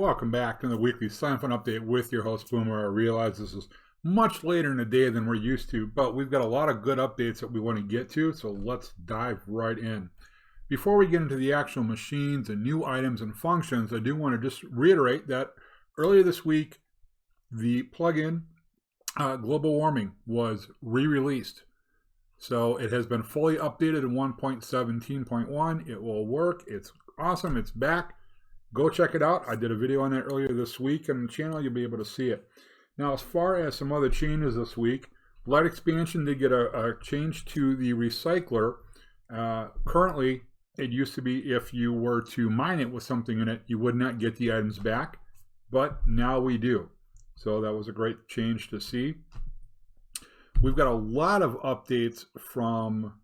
Welcome back to the weekly Slimefun update with your host Boomer. I realize this is much later in the day than we're used to, but we've got a lot of good updates that we want to get to, so let's dive right in. Before we get into the actual machines and new items and functions, I do want to just reiterate that earlier this week, the plugin Global Warming was re-released. So it has been fully updated in 1.17.1. It will work. It's awesome. It's back. Go check it out. I did a video on that earlier this week on the channel. You'll be able to see it. Now, as far as some other changes this week, Light Expansion did get a change to the recycler. Currently, it used to be if you were to mine it with something in it, you would not get the items back, but now we do. So that was a great change to see. We've got a lot of updates from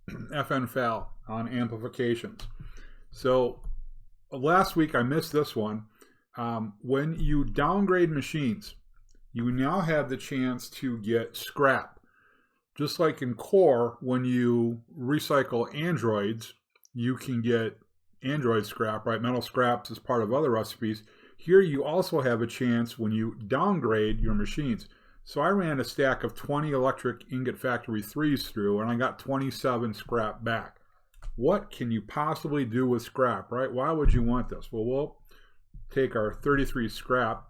FNFAL on amplifications. So last week I missed this one. When you downgrade machines, you now have the chance to get scrap. Just like in Core, when you recycle androids, you can get android scrap, right? Metal scraps is part of other recipes. Here you also have a chance when you downgrade your machines. So I ran a stack of 20 electric ingot factory 3s through, and I got 27 scrap back. What can you possibly do with scrap, right? Why would you want this? Well, we'll take our 33 scrap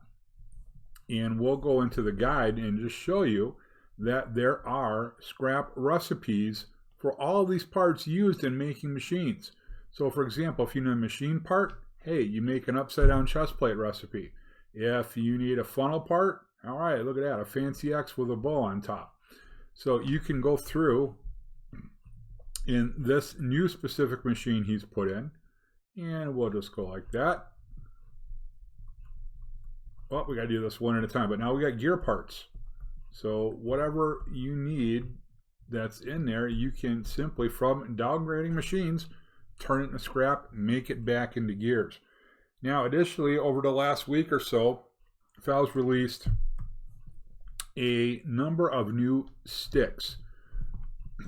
and we'll go into the guide and just show you that there are scrap recipes for all of these parts used in making machines. So for example, if you need a machine part, hey, you make an upside down chest plate recipe. If you need a funnel part, all right, look at that, a fancy X with a bow on top. So you can go through in this new specific machine he's put in, and we'll just go like that. Oh, we got to do this one at a time, but now we got gear parts. So whatever you need that's in there, you can simply, from downgrading machines, turn it into scrap, make it back into gears. Now, additionally, over the last week or so, FAL's released a number of new sticks.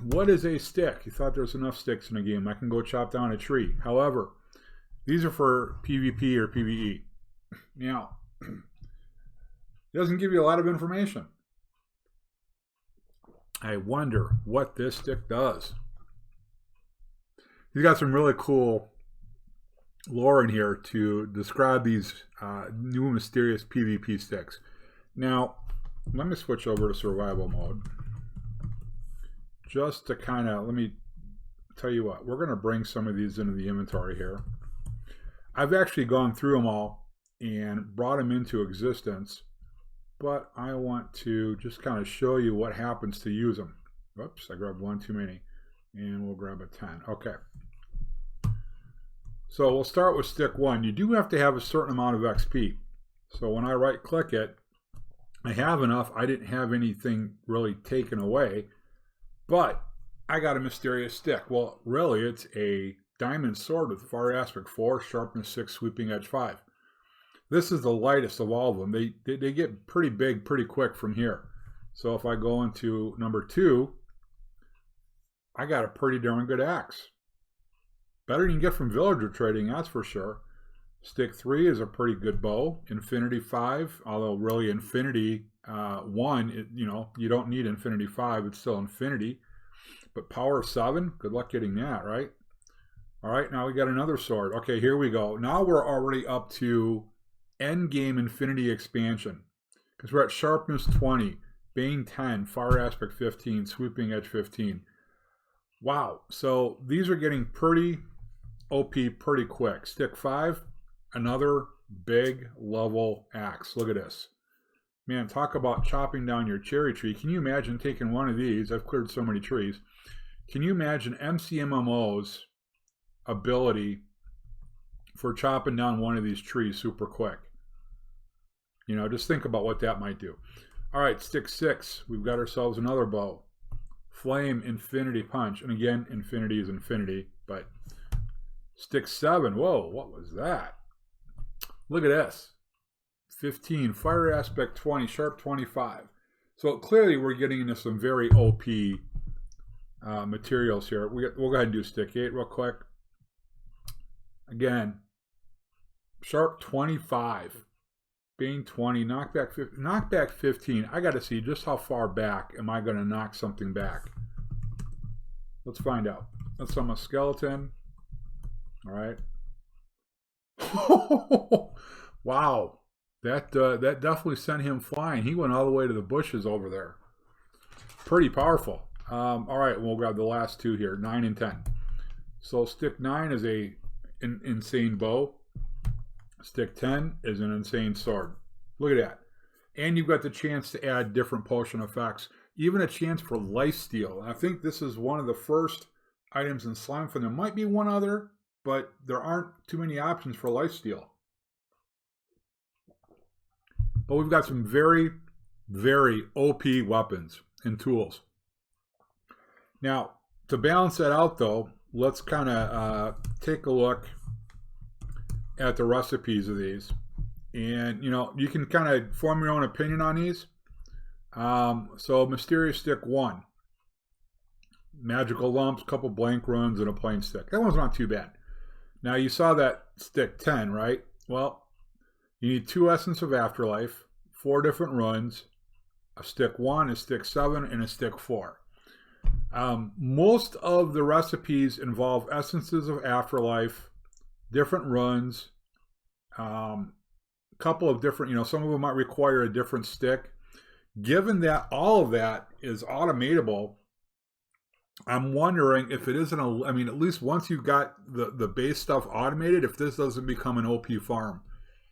What is a stick? You thought there was enough sticks in the game. I can go chop down a tree. However, these are for PvP or PvE. Now, it doesn't give you a lot of information. I wonder what this stick does. He's got some really cool lore in here to describe these new mysterious PvP sticks. Now, let me switch over to survival mode. Just to kind of, let me tell you what, we're going to bring some of these into the inventory here. I've actually gone through them all and brought them into existence, but I want to just kind of show you what happens to use them. Whoops, I grabbed one too many, and we'll grab a 10. Okay. So we'll start with stick 1. You do have to have a certain amount of XP. So when I right click it, I have enough. I didn't have anything really taken away. But I got a mysterious stick. Well, really, it's a diamond sword with far aspect 4, sharpness 6, sweeping edge 5. This is the lightest of all of them. They get pretty big pretty quick from here. So if I go into number 2, I got a pretty darn good axe. Better than you can get from villager trading, that's for sure. Stick 3 is a pretty good bow. Infinity 5, although really Infinity 1, you don't need Infinity 5, it's still Infinity. But Power 7, good luck getting that, right? All right, now we got another sword. Okay, here we go. Now we're already up to end game Infinity expansion, because we're at Sharpness 20, Bane 10, Fire Aspect 15, Sweeping Edge 15. Wow, so these are getting pretty OP pretty quick. Stick 5, another big level axe. Look at this. Man, talk about chopping down your cherry tree. Can you imagine taking one of these? I've cleared so many trees. Can you imagine MCMMO's ability for chopping down one of these trees super quick? You know, just think about what that might do. All right, stick 6. We've got ourselves another bow. Flame, Infinity Punch. And again, Infinity is Infinity. But stick 7. Whoa, what was that? Look at this. 15, Fire Aspect 20, Sharp 25. So clearly we're getting into some very OP materials here. We'll go ahead and do stick 8 real quick. Again, Sharp 25. Bane 20. Knockback 15. Knockback 15. I got to see just how far back am I going to knock something back. Let's find out. Let's summon a skeleton. All right. Wow. That definitely sent him flying. He went all the way to the bushes over there. Pretty powerful. All right, we'll grab the last two here, 9 and 10. So stick 9 is an insane bow. Stick 10 is an insane sword. Look at that. And you've got the chance to add different potion effects. Even a chance for lifesteal. I think this is one of the first items in Slimefun. There might be one other, but there aren't too many options for lifesteal. But we've got some very, very OP weapons and tools. Now, to balance that out though, let's kind of take a look at the recipes of these. And, you know, you can kind of form your own opinion on these. So, Mysterious Stick 1. Magical lumps, couple blank runs, and a plain stick. That one's not too bad. Now, you saw that stick 10, right? Well, you need 2 Essence of Afterlife, 4 different runs, a stick 1, a stick 7, and a stick 4. Most of the recipes involve Essences of Afterlife, different runs, couple of different, you know, some of them might require a different stick. Given that all of that is automatable, I'm wondering if it isn't a, I mean, at least once you've got the base stuff automated, if this doesn't become an OP farm.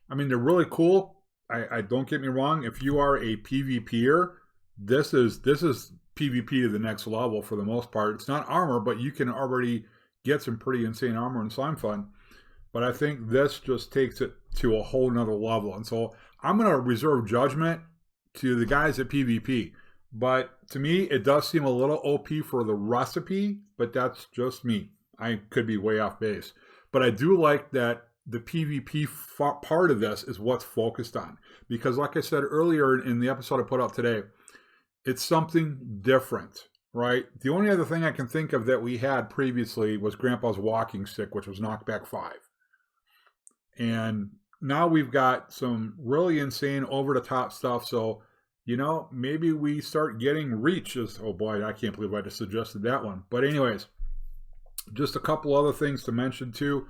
I mean, they're really cool. I don't get me wrong. If you are a PvPer, this is PvP to the next level for the most part. It's not armor, but you can already get some pretty insane armor in Slimefun. But I think this just takes it to a whole nother level. And so I'm going to reserve judgment to the guys at PvP. But to me, it does seem a little OP for the recipe, but that's just me. I could be way off base. But I do like that the PvP part of this is what's focused on. Because like I said earlier in the episode I put out today, it's something different, right? The only other thing I can think of that we had previously was Grandpa's walking stick, which was knockback 5. And now we've got some really insane over-the-top stuff. So, you know, maybe we start getting reach. Oh boy, I can't believe I just suggested that one. But anyways, just a couple other things to mention too.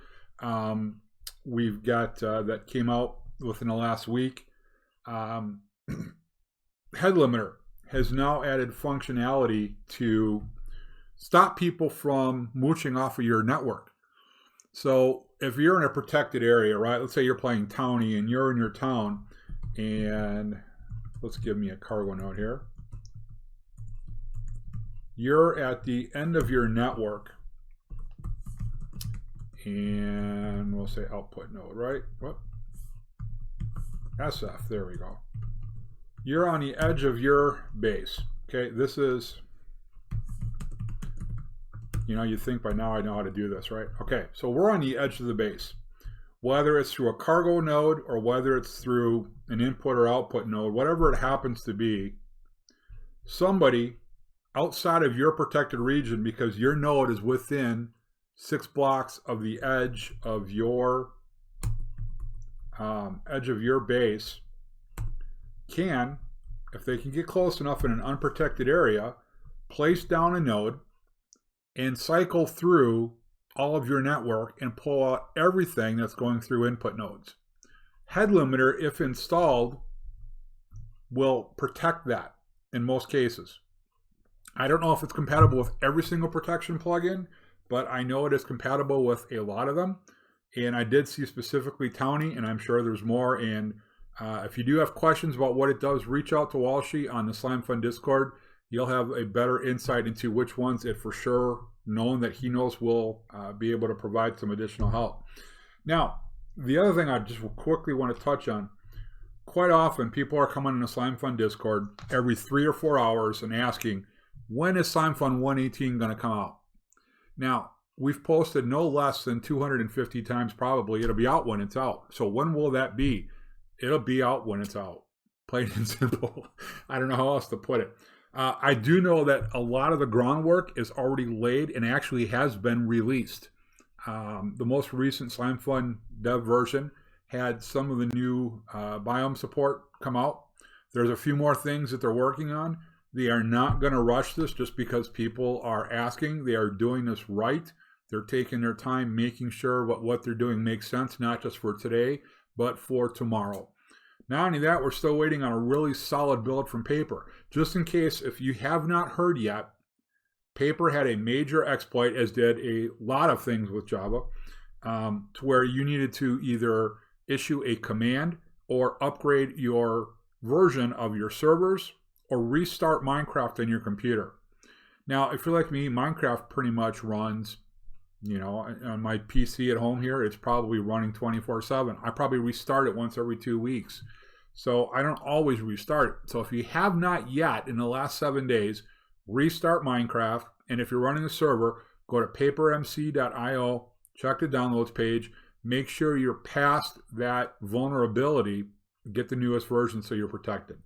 We've got that came out within the last week. Head Limiter has now added functionality to stop people from mooching off of your network. So if you're in a protected area, right? Let's say you're playing Townie and you're in your town, and let's give me a cargo node here. You're at the end of your network, and we'll say output node, right? What? SF, there we go. You're on the edge of your base. Okay, this is, you know, you think by now I know how to do this, right? Okay, so we're on the edge of the base. Whether it's through a cargo node or whether it's through an input or output node, whatever it happens to be, somebody outside of your protected region, because your node is within 6 blocks of the edge of your base, can, if they can get close enough in an unprotected area, place down a node and cycle through all of your network and pull out everything that's going through input nodes. Head Limiter, if installed, will protect that in most cases. I don't know if it's compatible with every single protection plugin, but I know it is compatible with a lot of them. And I did see specifically Townie, and I'm sure there's more. And if you do have questions about what it does, reach out to Walshy on the Slimefun Discord. You'll have a better insight into which ones it for sure, knowing that he knows will be able to provide some additional help. Now, the other thing I just quickly want to touch on, quite often people are coming in the Slimefun Discord every 3 or 4 hours and asking, when is Slimefun 118 going to come out? Now, we've posted no less than 250 times probably. It'll be out when it's out. So when will that be? It'll be out when it's out. Plain and simple. I don't know how else to put it. I do know that a lot of the groundwork is already laid and actually has been released. The most recent Slimefun dev version had some of the new biome support come out. There's a few more things that they're working on. They are not going to rush this just because people are asking. They are doing this right. They're taking their time, making sure what they're doing makes sense, not just for today, but for tomorrow. Not only that, we're still waiting on a really solid build from Paper. Just in case, if you have not heard yet, Paper had a major exploit, as did a lot of things with Java, to where you needed to either issue a command or upgrade your version of your servers or restart Minecraft on your computer. Now, if you're like me, Minecraft pretty much runs, on my PC at home here, it's probably running 24/7. I probably restart it once every 2 weeks. So I don't always restart it. So if you have not yet in the last 7 days, restart Minecraft. And if you're running a server, go to papermc.io, check the downloads page, make sure you're past that vulnerability, get the newest version so you're protected.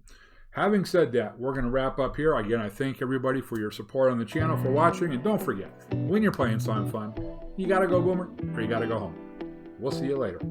Having said that, we're going to wrap up here. Again, I thank everybody for your support on the channel, for watching, and don't forget, when you're playing Slimefun, you got to go Boomer or you got to go home. We'll see you later.